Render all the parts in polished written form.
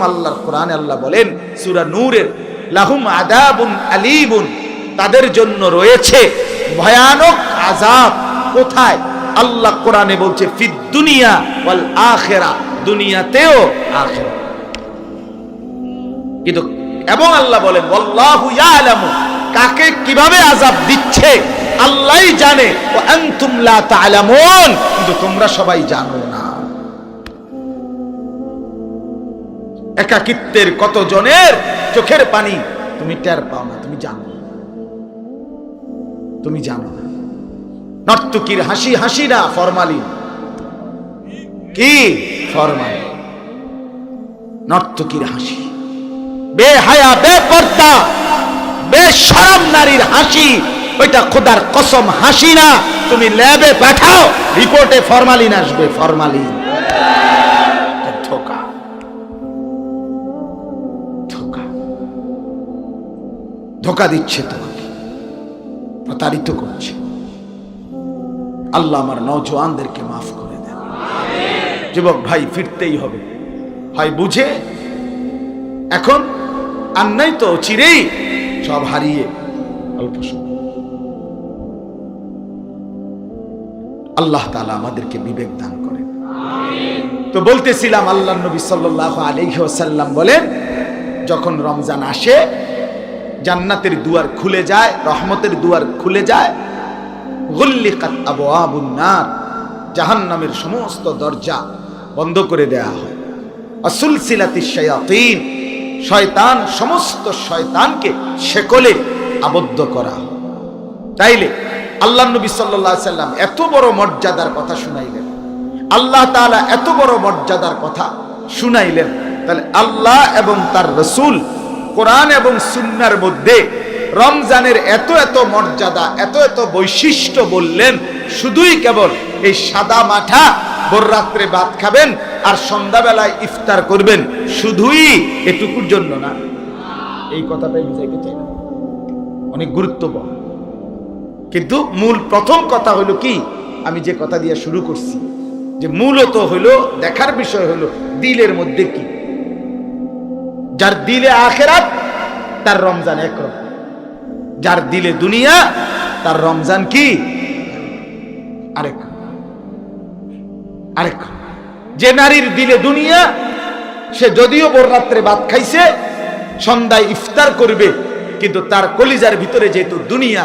আল্লাহর কোরআনে আল্লাহ বলেন সূরা নূরের লাহুম আযাবুন আলীমুন, তাদের জন্য রয়েছে ভয়ানক আযাব। কোথায়? আল্লাহ কোরআনে বলছে ফিদ দুনিয়া ওয়াল আখিরা, দুনিয়াতেও আখিরা। কিন্তু এবং আল্লাহ বলেন ওয়াল্লাহু ইয়ালামু, কাকে কিভাবে আযাব দিচ্ছে আল্লাহই জানে, ওয়া আনতুম লা তা'লামুন, কিন্তু তোমরা সবাই জানো না। একাকিত্বের কত জনের চোখের পানি তুমি টের পাও না, তুমি জানো না, তুমি জানো না। নর্তকীর হাসি হাসি না, ফরমালিন। কি ফরমালিন? নর্তকীর হাসি, বেহায়া বেপর্দা বেশরম নারীর হাসি, ওইটা খোদার কসম হাসি না। তুমি ল্যাবে পাঠাও, রিপোর্টে ফরমালিন আসবে, ফরমালিন। ধোঁকা, ধোঁকা, ধোঁকা দিচ্ছে তোমাকে, প্রতারিত করছে। আল্লাহ আমার নওজওয়ানদেরকে মাফ করে দেন। যুবক ভাই, ফিরতেই হবে, হয় বুঝে। এখন আর নাই তো, চিরেই সব হারিয়ে অল্প সময়। আল্লাহ তাআলা আমাদেরকে বিবেক দান করেন। তো বলতেছিলাম, আল্লাহর নবী সাল্লাল্লাহু আলাইহি ওয়াসাল্লাম বলেন, যখন রমজান আসে জান্নাতের দুয়ার খুলে যায়, রহমতের দুয়ার খুলে যায়। গুল্লিকাত আবওয়াবুন নার, জাহান্নামের সমস্ত দরজা বন্ধ করে দেয়া হয়। আসুলসিলাতিশ শায়াতিন, শয়তান, সমস্ত শয়তানকে শেকলে আবদ্ধ করা হয়। তাইলে আল্লাহর নবী সাল্লাল্লাহু আলাইহি সাল্লাম এত বড় মর্যাদার কথা শুনাইলেন, আল্লাহ তাআলা এত বড় মর্যাদার কথা শুনাইলেন, তাহলে আল্লাহ এবং তার রাসূল কোরআন এবং সুন্নাহর মধ্যে রমজানের এত এত মর্যাদা, এত এত বৈশিষ্ট্য বললেন, শুধুই কেবল এই সাদা মাঠা ভোর রাত্রে ভাত খাবেন আর সন্ধ্যাবেলায় ইফতার করবেন, শুধুই এটুকুর জন্য না। এই কথাটাই বুঝাইতে চাই না, অনেক গুরুত্বপূর্ণ। কিন্তু মূল প্রথম কথা হলো কি, আমি যে কথা দিয়ে শুরু করছি, যে মূলত হলো দেখার বিষয় হলো দিলের মধ্যে কি। যার দিলে আখিরাত তার রমজান একরকম, যার দিলে দুনিয়া তার রমজান কি আরেক আরেক। যে নারীর দিলে দুনিয়া, সে যদিও ভোর রাত্রে ভাত খাইছে, সন্ধ্যায় ইফতার করবে, কিন্তু তার কলিজার ভিতরে যেহেতু দুনিয়া,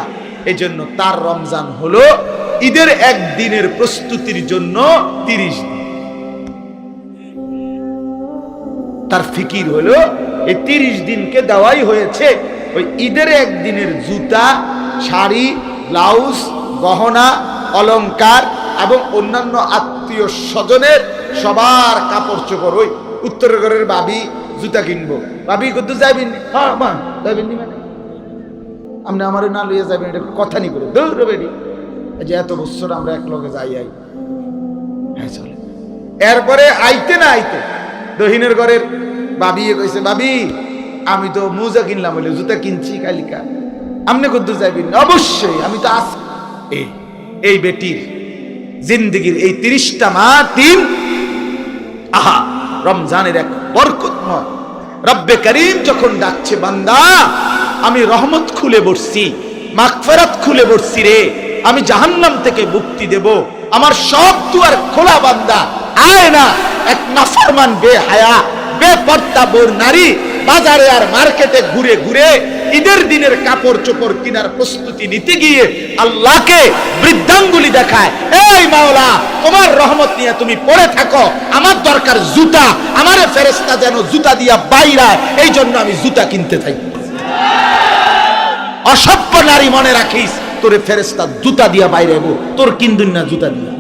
এই জন্য তার রমজান হলো ঈদের একদিনের প্রস্তুতির জন্য 30 দিন। তার ফিকির হলো এই 30 দিনকে দেওয়াই হয়েছে ওই ঈদের একদিনের জুতা, শাড়ি, ব্লাউজ, গহনা, অলংকার এবং অন্যান্য আত্মীয় স্বজনের সবার কাপড় চোপড়। ওই উত্তরের ঘরের ভাবি জুতা কিনবো, ভাবি কত যাইবেন? হ্যাঁ মা যাইবেন নি, মানে আপনি আমার না লইয়া যাবেন, এটা কথা নি করে দৌড় বেড়ি, যে এত বছর আমরা এক লগে যাই আই। হ্যাঁ চলে। এরপরে আইতে না আইতে দহিনের ঘরের ভাবি কইছে, ভাবি আমি তো মোজা কিনলাম, বলে জুতা কিনছি কালিকা, আপনি কত যাইবেন? অবশ্যই, আমি তো আস। এই বেটির জিন্দেগির এই 30টা দিন, আহা, রমজানের এক বরকতময়। রব্বে করিম যখন ডাকছে, বান্দা আমি রহমত খুলে বসছি, মাগফিরাত খুলে বসছি রে, আমি জাহান্নাম থেকে মুক্তি দেব, আমার সব দুয়ার খোলা, বান্দা আয় না। এক নাফরমান বেহায়া বেপর্দা বোর নারী বাজারে আর মার্কেটে ঘুরে ঘুরে ঈদের দিনের কাপড় চোপড় কেনার প্রস্তুতি নিতে গিয়ে আল্লাহকে বৃদ্ধাঙ্গুলি দেখায়, এই মাওলা তোমার রহমত নিয়ে তুমি পড়ে থাকো, আমার দরকার জুতা, আমারে ফেরেশতা যেন জুতা দিয়া বাইরায়, এই জন্য আমি জুতা কিনতে থাকি। অসভ্য নারী, মনে রাখিস, তোরে ফেরেশতা জুতা দিয়া বাইরাইব, তোর কিনদিন না জুতা দিয়া।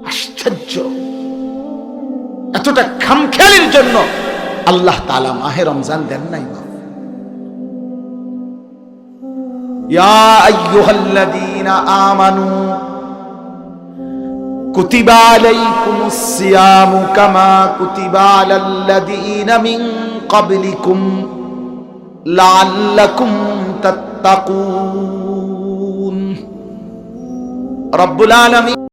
আশ্চর্য, এতটা খামখেয়ালির জন্য আল্লাহ তাআলা মাহে রমজান দেন নাই। ইয়া আইয়ুহাল্লাযীনা আমানু কুতিবা আলাইকুমুস সিয়ামু কামা কুতিবা আলাল্লাযীনা মিন ক্বাবলিকুম লাআল্লাকুম তাত্তাকুন। রব্বুল আলামিন